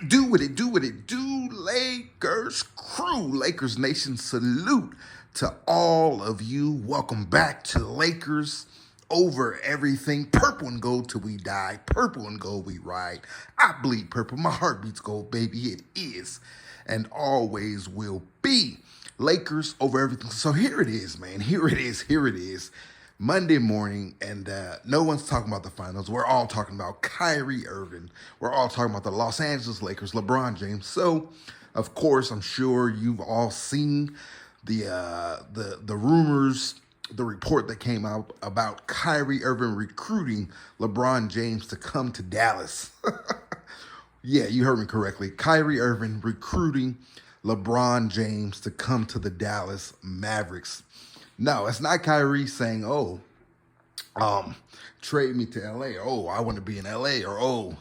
Do what it do, what it do, Lakers crew, Lakers Nation, salute to all of you. Welcome back to Lakers Over Everything. Purple and gold till we die, purple and gold we ride. I bleed purple, my heart beats gold, baby. It is and always will be Lakers Over Everything. So here it is, man. Here it is. Monday morning, and no one's talking about the finals. We're all talking about Kyrie Irving. We're all talking about the Los Angeles Lakers, LeBron James. So, of course, I'm sure you've all seen the rumors, the report that came out about Kyrie Irving recruiting LeBron James to come to Dallas. Yeah, you heard me correctly. Kyrie Irving recruiting LeBron James to come to the Dallas Mavericks. No, it's not Kyrie saying, trade me to LA. Oh, I want to be in LA. Or,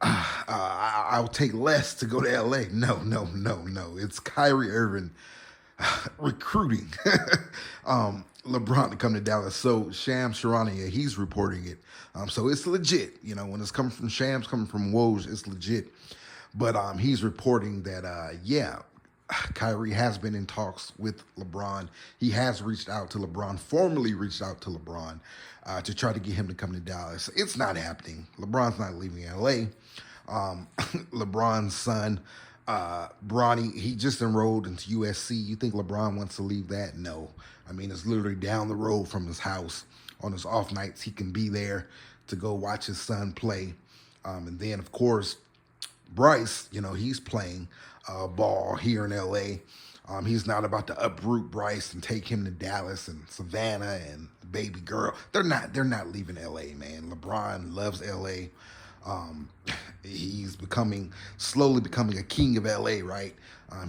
I'll take less to go to LA. No. It's Kyrie Irving recruiting LeBron to come to Dallas. So Shams Charania, he's reporting it. So it's legit. You know, when it's coming from Shams, coming from Woj, it's legit. But he's reporting that, Kyrie has been in talks with LeBron. He has reached out to LeBron, formally reached out to LeBron to try to get him to come to Dallas. It's not happening. LeBron's not leaving LA. LeBron's son, Bronny, he just enrolled into USC. You think LeBron wants to leave that? No. I mean, it's literally down the road from his house. On his off nights, he can be there to go watch his son play. And then, of course, Bryce, you know, he's playing ball here in LA. He's not about to uproot Bryce and take him to Dallas and Savannah and the baby girl. They're not leaving LA, man. LeBron loves LA. He's slowly becoming a king of LA, right?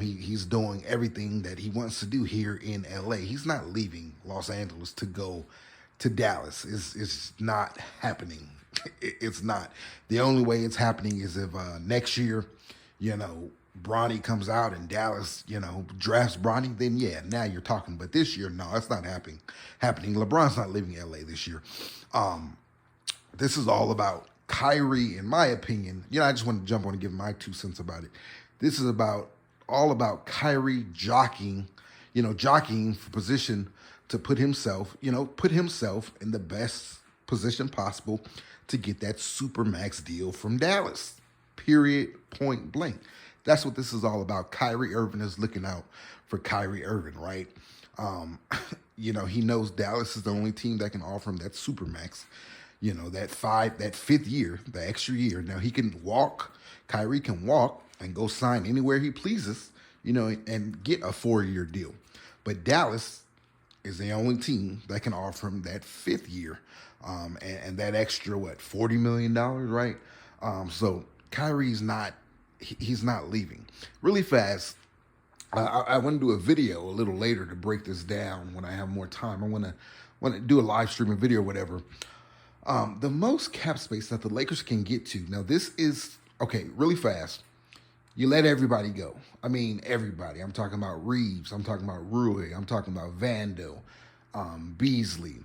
He's doing everything that he wants to do here in LA. He's not leaving Los Angeles to go to Dallas. It's not happening. It's not. The only way it's happening is if next year, you know, Bronny comes out and Dallas, you know, drafts Bronny, then yeah, now you're talking. But this year, no, it's not happening. LeBron's not leaving LA this year. This is all about Kyrie, in my opinion. You know, I just want to jump on and give my 2 cents about it. This is all about Kyrie jockeying for position to put himself in the best position possible to get that supermax deal from Dallas. Period. Point blank. That's what this is all about. Kyrie Irving is looking out for Kyrie Irving, right? You know, he knows Dallas is the only team that can offer him that supermax. You know, that fifth year, the extra year. Now he can walk. Kyrie can walk and go sign anywhere he pleases, you know, and get a 4-year deal. But Dallas is the only team that can offer him that 5th year, and that extra $40 million, right? So Kyrie's he's not leaving. Really fast, I want to do a video a little later to break this down when I have more time. I want to do a live streaming video or whatever. The most cap space that the Lakers can get to. Now this is okay. Really fast. You let everybody go. I mean, everybody. I'm talking about Reeves. I'm talking about Rui. I'm talking about Vando, Beasley,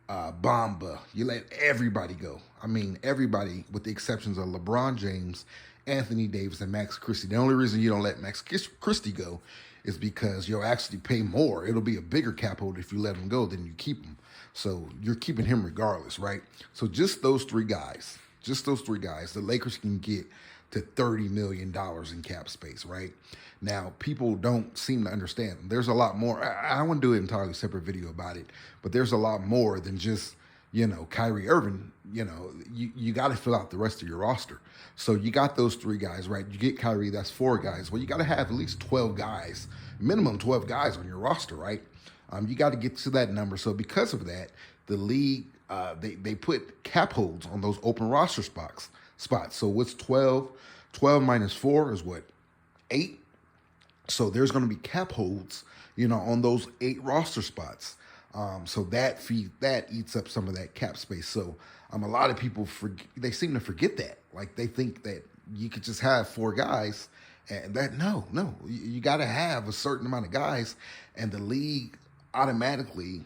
Bamba. You let everybody go. I mean, everybody with the exceptions of LeBron James, Anthony Davis, and Max Christie. The only reason you don't let Max Christie go is because you'll actually pay more. It'll be a bigger cap hold if you let him go than you keep him. So you're keeping him regardless, right? So just those three guys, the Lakers can get to $30 million in cap space, right? Now, people don't seem to understand. There's a lot more. I want to do an entirely separate video about it, but there's a lot more than just, you know, Kyrie Irving. You know, you got to fill out the rest of your roster. So you got those 3 guys, right? You get Kyrie, that's 4 guys. Well, you got to have at least 12 guys, minimum 12 guys on your roster, right? You got to get to that number. So because of that, the league, they put cap holds on those open roster spots. So what's 12? 12 minus 4 is what? 8? So there's going to be cap holds, you know, on those 8 roster spots. So that eats up some of that cap space. So a lot of people they seem to forget that. Like they think that you could just have 4 guys, and that no, you got to have a certain amount of guys, and the league automatically,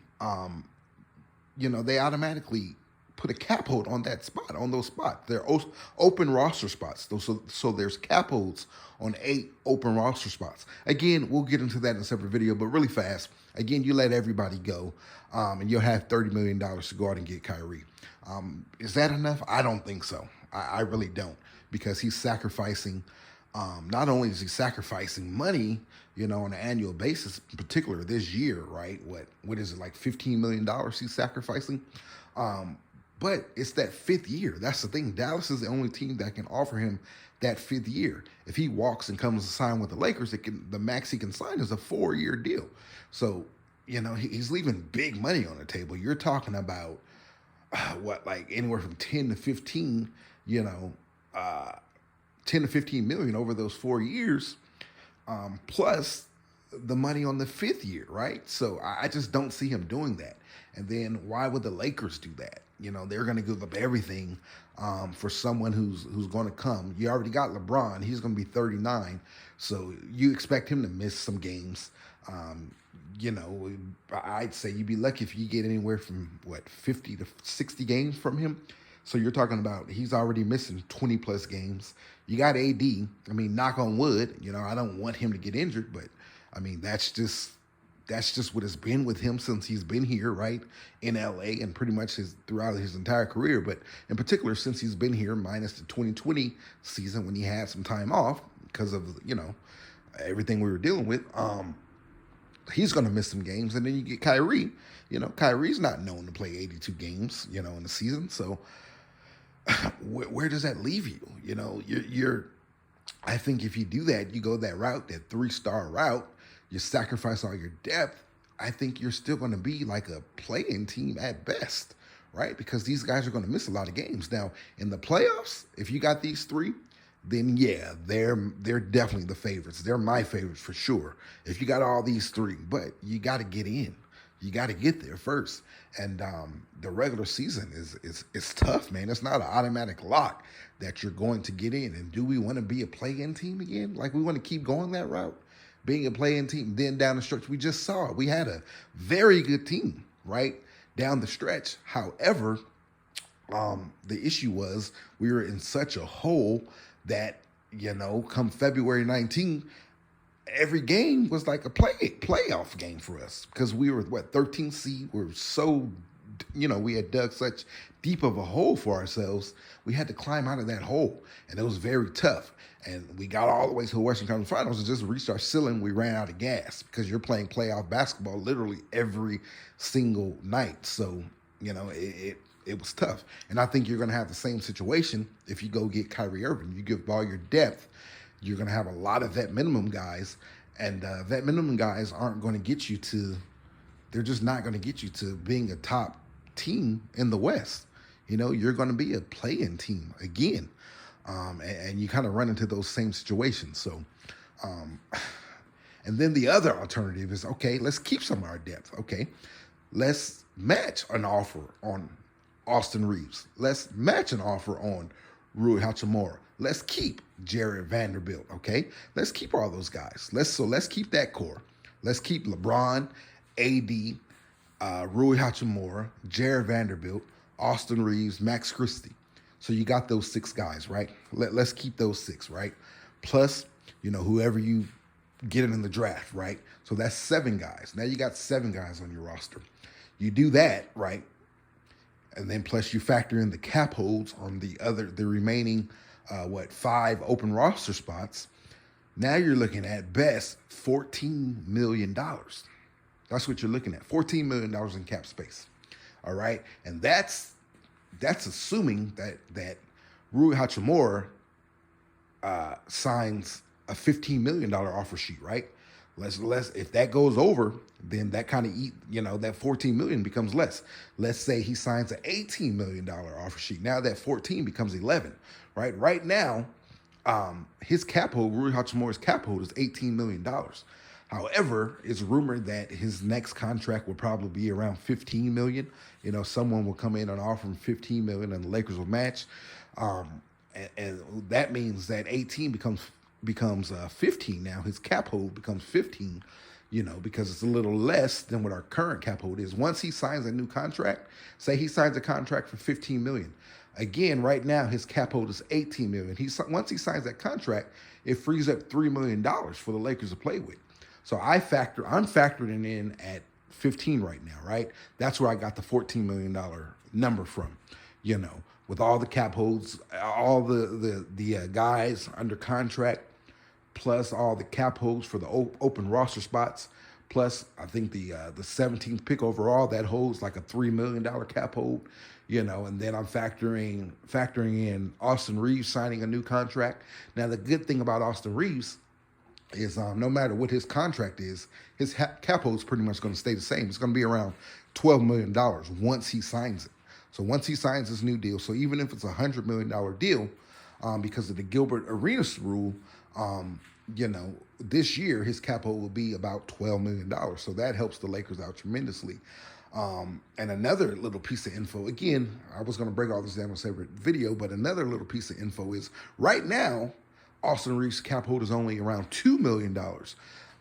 they automatically put a cap hold on that spot, on those spots. They're open roster spots. So there's cap holds on 8 open roster spots. Again, we'll get into that in a separate video, but really fast. Again, you let everybody go, and you'll have $30 million to go out and get Kyrie. Is that enough? I don't think so. I really don't, because he's sacrificing. Not only is he sacrificing money, on an annual basis, in particular this year, right? What is it, like $15 million he's sacrificing? But it's that 5th year. That's the thing. Dallas is the only team that can offer him that 5th year. If he walks and comes to sign with the Lakers, the max he can sign is a 4-year deal. So, he's leaving big money on the table. You're talking about like anywhere from 10 to 15, 10 to 15 million over those 4 years, plus the money on the 5th year, right? So I just don't see him doing that. And then why would the Lakers do that? They're going to give up everything for someone who's going to come. You already got LeBron. He's going to be 39. So you expect him to miss some games. I'd say you'd be lucky if you get anywhere from 50 to 60 games from him. So you're talking about he's already missing 20 plus games. You got AD. I mean, knock on wood. I don't want him to get injured, but I mean that's just what it's been with him since he's been here, right, in LA, and pretty much throughout his entire career. But in particular, since he's been here, minus the 2020 season when he had some time off because of everything we were dealing with. He's going to miss some games, and then you get Kyrie. Kyrie's not known to play 82 games, in the season. So where does that leave you? You're. I think if you do that, you go that route, that 3-star route, you sacrifice all your depth. I think you're still going to be like a play-in team at best, right? Because these guys are going to miss a lot of games. Now, in the playoffs, if you got these 3, then yeah, they're definitely the favorites. They're my favorites for sure. If you got all these 3, but you got to get in. You got to get there first. And the regular season is tough, man. It's not an automatic lock that you're going to get in. And do we want to be a play-in team again? Like, we want to keep going that route, being a play-in team. Then down the stretch, we just saw it. We had a very good team, right, down the stretch. However, the issue was we were in such a hole that, come February 19th, every game was like a playoff game for us, because we were 13th seed. We were so, we had dug such deep of a hole for ourselves. We had to climb out of that hole, and it was very tough. And we got all the way to the Western Conference Finals and just reached our ceiling. We ran out of gas because you're playing playoff basketball literally every single night. So, it was tough. And I think you're going to have the same situation if you go get Kyrie Irving. You give all your depth, you're going to have a lot of vet minimum guys. And vet minimum guys aren't going to get you to, they're just not going to get you to being a top team in the West. You're going to be a play-in team again. And you kind of run into those same situations. So, and then the other alternative is, okay, let's keep some of our depth. Okay, let's match an offer on Austin Reeves. Let's match an offer on Rui Hachimura. Let's keep Jared Vanderbilt. Okay, let's keep all those guys. Let's keep that core. Let's keep LeBron, AD, Rui Hachimura, Jared Vanderbilt, Austin Reeves, Max Christie. So you got those 6 guys, right? Let's keep those 6, right? Plus, whoever you get in the draft, right? So that's 7 guys. Now you got 7 guys on your roster. You do that, right? And then plus you factor in the cap holds on the remaining, 5 open roster spots. Now you're looking at best $14 million. That's what you're looking at, $14 million in cap space. All right, and that's assuming that Rui Hachimura signs a $15 million offer sheet, right? If that goes over, then that kind of that $14 million becomes less. Let's say he signs an $18 million offer sheet. Now that 14 becomes 11, right? Right now, his cap hold, Rui Hachimura's cap hold, is $18 million. However, it's rumored that his next contract will probably be around $15 million. Someone will come in and offer him $15 million, and the Lakers will match. And that means that 18 becomes 15 now. His cap hold becomes 15. because it's a little less than what our current cap hold is. Once he signs a new contract, say he signs a contract for $15 million. Again, right now his cap hold is $18 million. Once he signs that contract, it frees up $3 million for the Lakers to play with. So I'm factoring in at 15 right now, right? That's where I got the $14 million number from, with all the cap holds, all the guys under contract, plus all the cap holds for the open roster spots, plus I think the 17th pick overall, that holds like a $3 million cap hold, and then I'm factoring in Austin Reeves signing a new contract. Now, the good thing about Austin Reeves is no matter what his contract is, his cap hold is pretty much going to stay the same. It's going to be around $12 million once he signs it. So once he signs this new deal, so even if it's a $100 million deal, because of the Gilbert Arenas rule, this year his cap hold will be about $12 million. So that helps the Lakers out tremendously. And another little piece of info, again, I was going to break all this down in a separate video, but another little piece of info is right now, Austin Reeves' cap hold is only around $2 million.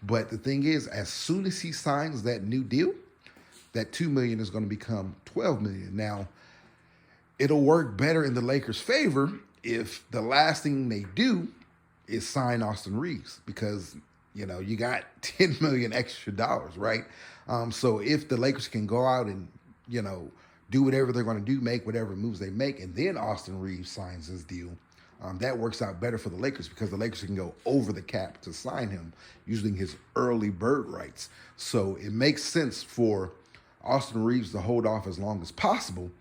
But the thing is, as soon as he signs that new deal, that $2 million is going to become $12 million. Now, it'll work better in the Lakers' favor if the last thing they do is sign Austin Reeves, because you got $10 million extra dollars, right? So if the Lakers can go out and do whatever they're going to do, make whatever moves they make, and then Austin Reeves signs his deal, that works out better for the Lakers, because the Lakers can go over the cap to sign him using his early bird rights. So it makes sense for Austin Reeves to hold off as long as possible,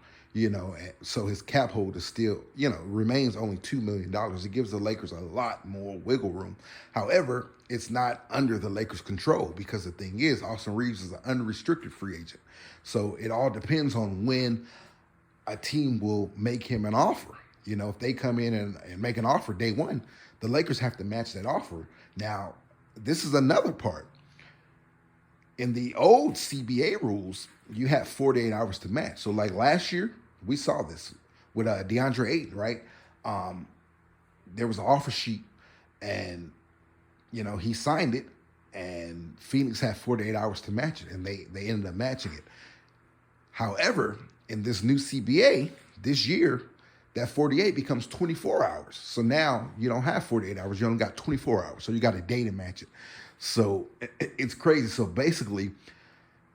so his cap hold is still, remains only $2 million. It gives the Lakers a lot more wiggle room. However, it's not under the Lakers' control, because the thing is, Austin Reeves is an unrestricted free agent. So it all depends on when a team will make him an offer. If they come in and make an offer day one, the Lakers have to match that offer. Now, this is another part. In the old CBA rules, you have 48 hours to match. So like last year, we saw this with DeAndre Ayton, right? There was an offer sheet, and, he signed it, and Phoenix had 48 hours to match it, and they ended up matching it. However, in this new CBA this year, that 48 becomes 24 hours. So now you don't have 48 hours. You only got 24 hours. So you got a day to match it. So it's crazy. So basically,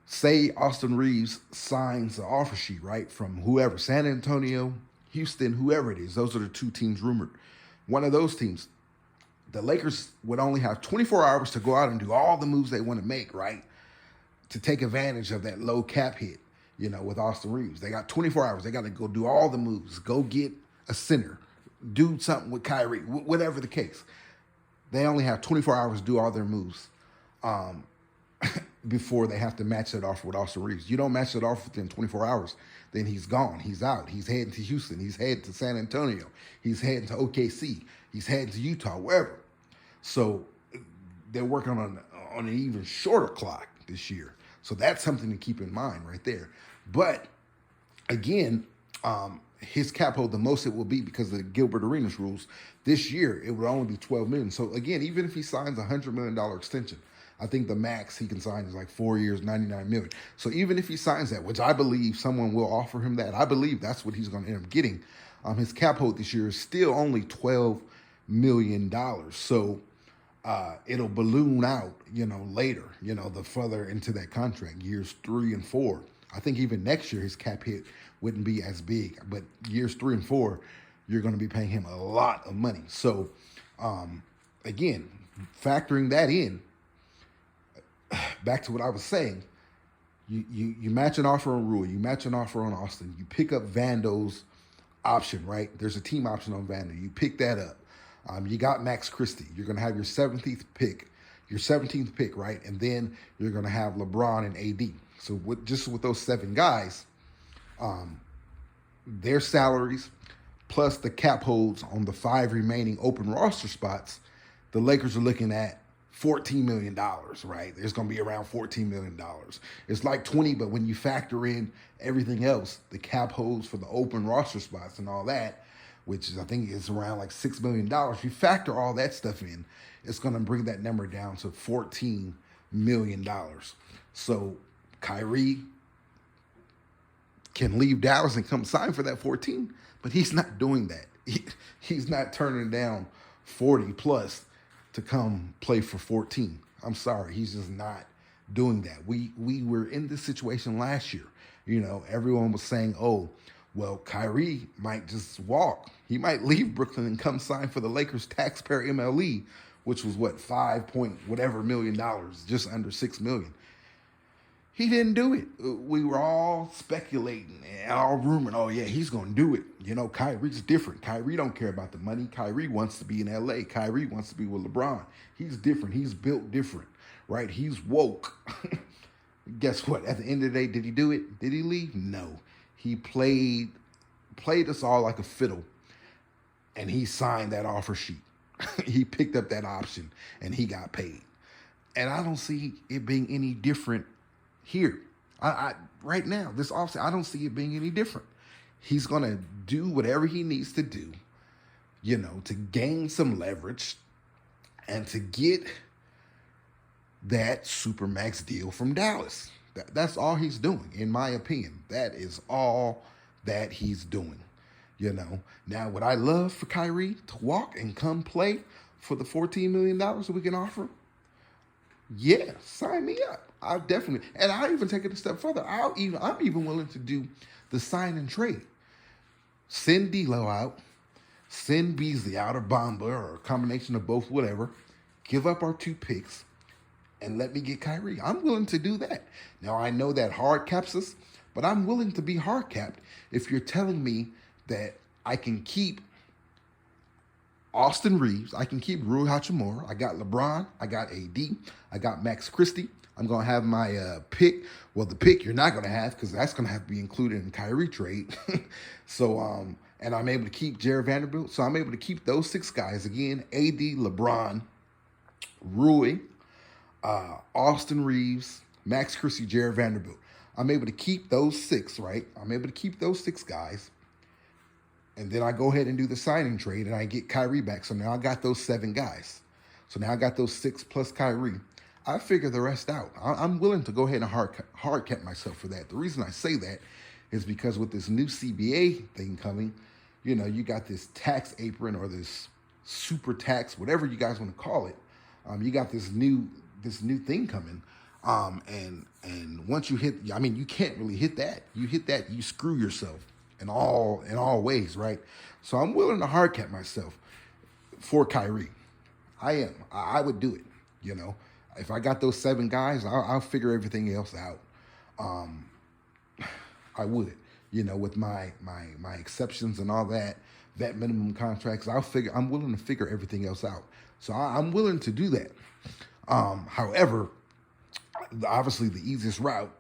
say Austin Reeves signs the offer sheet, right, from whoever, San Antonio, Houston, whoever it is. Those are the two teams rumored. One of those teams, the Lakers would only have 24 hours to go out and do all the moves they want to make, right, to take advantage of that low cap hit. With Austin Reeves. They got 24 hours. They got to go do all the moves. Go get a center. Do something with Kyrie. Whatever the case. They only have 24 hours to do all their moves before they have to match that offer with Austin Reeves. You don't match that offer within 24 hours, then he's gone. He's out. He's heading to Houston. He's heading to San Antonio. He's heading to OKC. He's heading to Utah, wherever. So they're working on an even shorter clock this year. So that's something to keep in mind right there. But again, his cap hold, the most it will be because of the Gilbert Arenas rules, this year it would only be $12 million. So again, even if he signs a $100 million extension, I think the max he can sign is like 4 years, $99 million. So even if he signs that, which I believe someone will offer him that, I believe that's what he's going to end up getting. His cap hold this year is still only $12 million. So it'll balloon out, later, the further into that contract, years 3 and 4. I think even next year his cap hit wouldn't be as big, but years 3 and 4, you're going to be paying him a lot of money. So, again, factoring that in, back to what I was saying, you match an offer on Rui, you match an offer on Austin, you pick up Vando's option, right? There's a team option on Vando. You pick that up. You got Max Christie. You're going to have your 17th pick, right? And then you're going to have LeBron and AD. So with those 7 guys, their salaries plus the cap holds on the 5 remaining open roster spots, the Lakers are looking at $14 million, right? There's going to be around $14 million. It's like 20, but when you factor in everything else, the cap holds for the open roster spots and all that, which is, I think is around like $6 million. If you factor all that stuff in, it's going to bring that number down to 14 million. So Kyrie can leave Dallas and come sign for that 14, but he's not doing that. He's not turning down 40 plus to come play for 14. I'm sorry, he's just not doing that. We were in this situation last year. You know, everyone was saying, "Oh, well, Kyrie might just walk. He might leave Brooklyn and come sign for the Lakers taxpayer MLE, which was what, 5 point whatever million dollars, just under 6 million." He didn't do it. We were all speculating and all rumoring, oh yeah, he's gonna do it. You know, Kyrie's different. Kyrie don't care about the money. Kyrie wants to be in LA. Kyrie wants to be with LeBron. He's different. He's built different, right? He's woke. Guess what? At the end of the day, did he do it? Did he leave? No. He played us all like a fiddle, and he signed that offer sheet. He picked up that option, and he got paid. And I don't see it being any different here. I right now, this offseason, I don't see it being any different. He's going to do whatever he needs to do, you know, to gain some leverage and to get that Supermax deal from Dallas. That's all he's doing, in my opinion. That is all that he's doing. You know, now would I love for Kyrie to walk and come play for the $14 million that we can offer? Yeah, sign me up. I definitely, and I'll even take it a step further. I'm even willing to do the sign and trade. Send D'Lo out, send Beasley out, or Bamba, or a combination of both, whatever. Give up our 2 picks, and let me get Kyrie. I'm willing to do that. Now, I know that hard caps us, but I'm willing to be hard capped if you're telling me that I can keep Austin Reeves, I can keep Rui Hachimura, I got LeBron, I got AD, I got Max Christie. I'm going to have my pick. Well, the pick you're not going to have because that's going to have to be included in the Kyrie trade. So, and I'm able to keep Jared Vanderbilt. So I'm able to keep those 6 guys. Again, AD, LeBron, Rui, Austin Reeves, Max Christie, Jared Vanderbilt. I'm able to keep those 6, right? I'm able to keep those 6 guys. And then I go ahead and do the signing trade, and I get Kyrie back. So now I got those 7 guys. So now I got those 6 plus Kyrie. I figure the rest out. I'm willing to go ahead and hard cap myself for that. The reason I say that is because with this new CBA thing coming, you know, you got this tax apron or this super tax, whatever you guys want to call it. You got this new thing coming. And once you hit, I mean, you can't really hit that. You hit that, you screw yourself in all ways, right? So I'm willing to hard cap myself for Kyrie. I would do it, you know. If I got those 7 guys, I'll figure everything else out. I would, you know, with my exceptions and all that minimum contracts. I'm willing to figure everything else out. So I'm willing to do that. However, obviously the easiest route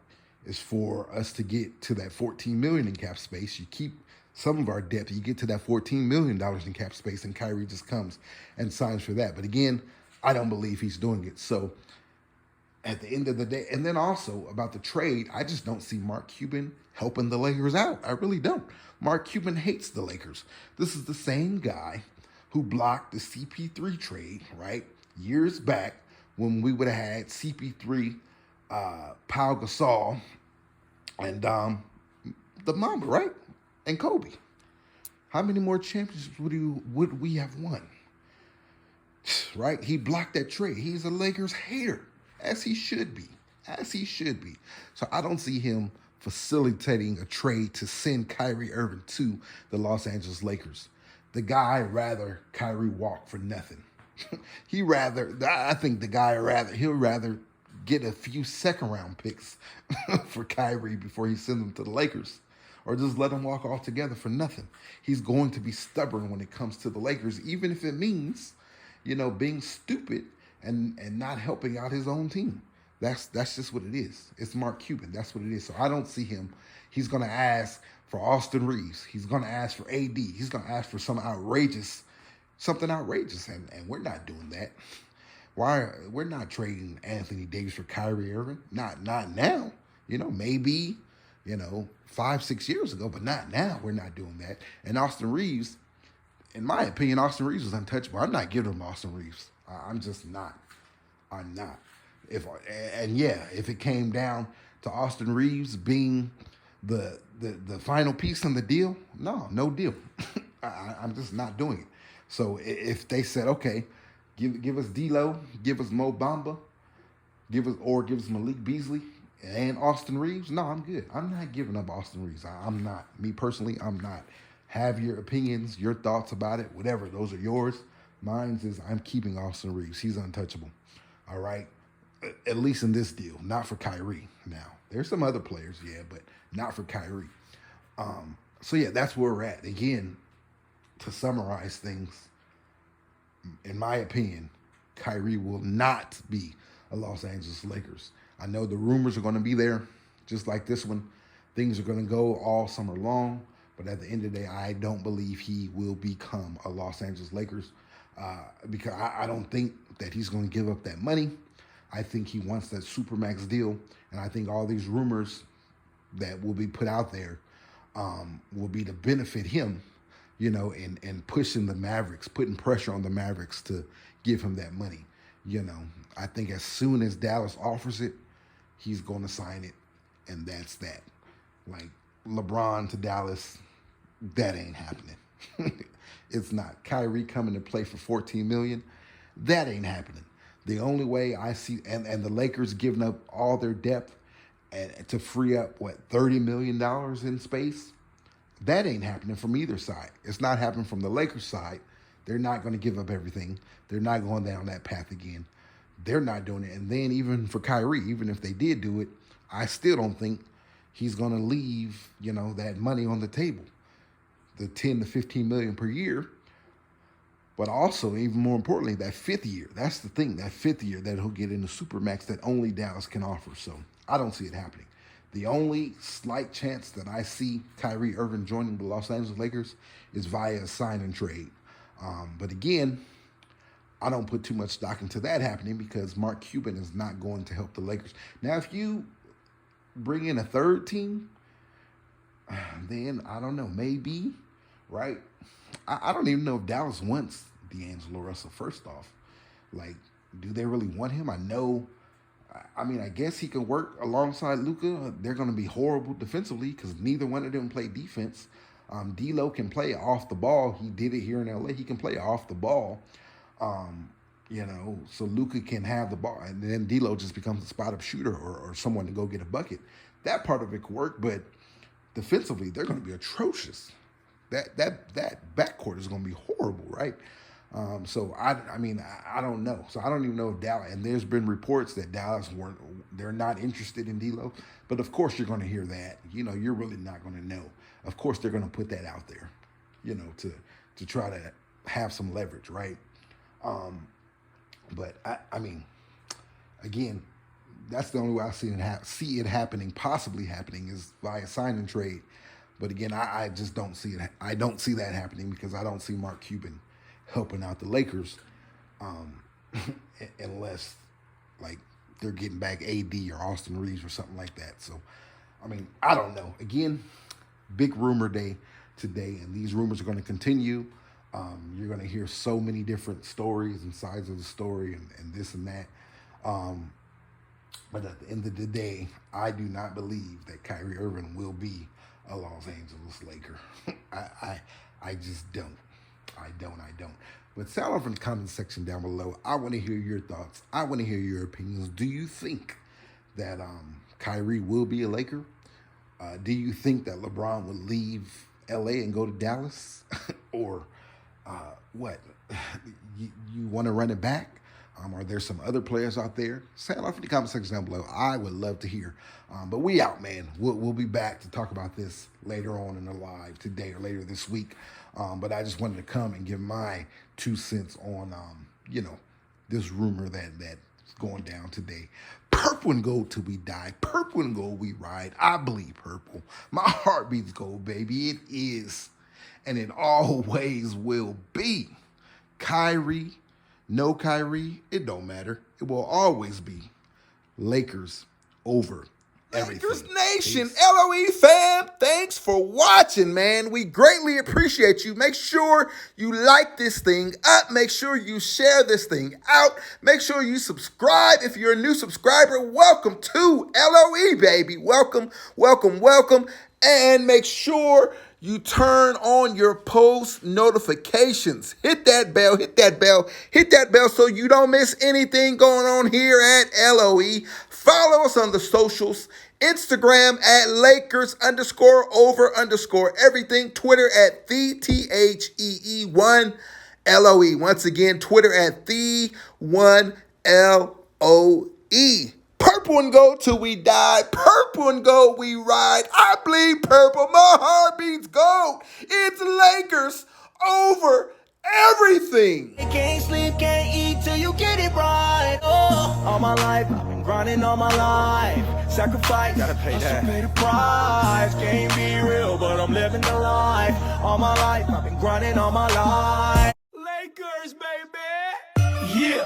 is for us to get to that $14 million in cap space. You keep some of our depth, you get to that $14 million in cap space, and Kyrie just comes and signs for that. But again, I don't believe he's doing it. So at the end of the day, and then also about the trade, I just don't see Mark Cuban helping the Lakers out. I really don't. Mark Cuban hates the Lakers. This is the same guy who blocked the CP3 trade, right? Years back when we would have had CP3, Pau Gasol, and the Mamba, right? And Kobe. How many more championships would we have won? Right? He blocked that trade. He's a Lakers hater, as he should be. As he should be. So I don't see him facilitating a trade to send Kyrie Irving to the Los Angeles Lakers. The guy rather Kyrie walk for nothing. I think the guy he'll rather get a few second-round picks for Kyrie before he sends them to the Lakers. Or just let him walk altogether for nothing. He's going to be stubborn when it comes to the Lakers, even if it means, you know, being stupid and not helping out his own team. That's just what it is. It's Mark Cuban. That's what it is. So I don't see him. He's going to ask for Austin Reeves. He's going to ask for AD. He's going to ask for something outrageous. And we're not doing that. We're not trading Anthony Davis for Kyrie Irving? Not now. You know, maybe, 5-6 years ago, but not now. We're not doing that. And Austin Reeves, in my opinion, Austin Reeves is untouchable. I'm not giving him Austin Reeves. I'm just not. I'm not. If it came down to Austin Reeves being the final piece in the deal, no deal. I'm just not doing it. So if they said, okay, give us D'Lo, give us Mo Bamba, give us Malik Beasley and Austin Reeves, no, I'm good. I'm not giving up Austin Reeves. I'm not. Me personally, I'm not. Have your opinions, your thoughts about it, whatever. Those are yours. Mine's is I'm keeping Austin Reeves. He's untouchable. All right. At least in this deal, not for Kyrie. Now, there's some other players, yeah, but not for Kyrie. That's where we're at. Again, to summarize things, in my opinion, Kyrie will not be a Los Angeles Lakers. I know the rumors are going to be there, just like this one. Things are going to go all summer long, but at the end of the day, I don't believe he will become a Los Angeles Lakers because I don't think that he's going to give up that money. I think he wants that Supermax deal, and I think all these rumors that will be put out there will be to benefit him, and pushing the Mavericks, putting pressure on the Mavericks to give him that money. I think as soon as Dallas offers it, he's going to sign it, and that's that. Like LeBron to Dallas, that ain't happening. It's not. Kyrie coming to play for $14 million, that ain't happening. The only way I see, and the Lakers giving up all their depth and to free up, $30 million in space, that ain't happening from either side. It's not happening from the Lakers side. They're not going to give up everything. They're not going down that path again. They're not doing it. And then even for Kyrie, even if they did do it, I still don't think he's going to leave, that money on the table, the 10 to 15 million per year. But also, even more importantly, that fifth year. That's the thing, that fifth year that he'll get in the Supermax that only Dallas can offer. So I don't see it happening. The only slight chance that I see Kyrie Irving joining the Los Angeles Lakers is via a sign and trade. But again, I don't put too much stock into that happening because Mark Cuban is not going to help the Lakers. Now, if you bring in a third team, then I don't know, maybe, right? I don't even know if Dallas wants D'Angelo Russell, first off. Like, do they really want him? I guess he can work alongside Luka. They're going to be horrible defensively because neither one of them play defense. D'Lo can play off the ball. He did it here in LA. He can play off the ball. So Luka can have the ball, and then D'Lo just becomes a spot-up shooter or someone to go get a bucket. That part of it could work, but defensively, they're going to be atrocious. That backcourt is going to be horrible, right? I don't know. So I don't even know if Dallas, and there's been reports that Dallas they're not interested in D'Lo, but of course you're going to hear that. You're really not going to know. Of course they're going to put that out there, to try to have some leverage, right? But again, that's the only way I see it happening, possibly happening, is via sign and trade. But again, I just don't see it. I don't see that happening because I don't see Mark Cuban helping out the Lakers unless, like, they're getting back AD or Austin Reeves or something like that. So, I don't know. Again, big rumor day today, and these rumors are going to continue. You're going to hear so many different stories and sides of the story and this and that. But at the end of the day, I do not believe that Kyrie Irving will be a Los Angeles Laker. I just don't. I don't. But sound off in the comment section down below. I want to hear your thoughts. I want to hear your opinions. Do you think that Kyrie will be a Laker? Do you think that LeBron would leave LA and go to Dallas? Or what? You want to run it back? Are there some other players out there? Sound off in the comment section down below. I would love to hear. But we out, man. We'll be back to talk about this later on in the live today or later this week. But I just wanted to come and give my 2 cents on, this rumor that's going down today. Purple and gold till we die. Purple and gold we ride. I bleed purple. My heart beats gold, baby. It is. And it always will be. Kyrie, no Kyrie, it don't matter. It will always be Lakers over Lakers Nation, LOE fam, thanks for watching, man. We greatly appreciate you. Make sure you like this thing up. Make sure you share this thing out. Make sure you subscribe. If you're a new subscriber, welcome to LOE, baby. Welcome, welcome, welcome. And make sure you turn on your post notifications. Hit that bell, hit that bell, hit that bell so you don't miss anything going on here at LOE. Follow us on the socials. Instagram at Lakers_over_everything. Twitter at THEE1 LOE. Once again, Twitter at the1 LOE. Purple and gold till we die. Purple and gold we ride. I bleed purple. My heart beats gold. It's Lakers over everything. Can't sleep, can't eat till you get it right. Oh, all my life I've been grinding all my life. Sacrifice, gotta pay that. Pay the price. Can't be real, but I'm living the life. All my life I've been grinding all my life. Lakers, baby. Yeah.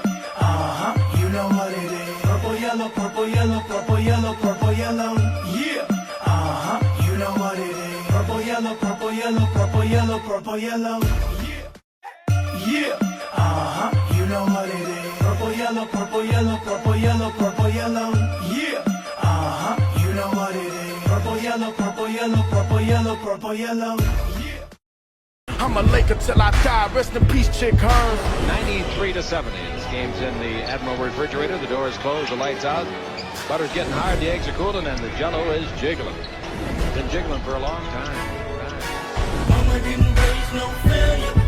You know what it is. Purple, yellow, purple, yellow, purple, yellow, purple, yellow. Yeah. You know what it is. Purple, yellow, purple, yellow, purple, yellow, purple, yellow. Yeah. You know what it is. Purple, yellow, purple, yellow, purple, yellow, purple, yellow. Yeah. You know what it is. Purple, yellow, purple, yellow, purple, yellow, purple, yellow. Yeah. I'm a Laker till I die. Rest in peace, Chick Hearn. 93-70. This game's in the Admiral refrigerator. The door is closed, the lights out. Butter's getting hard, the eggs are cooling, and the jello is jiggling. Been jiggling for a long time. Mama didn't raise no failure.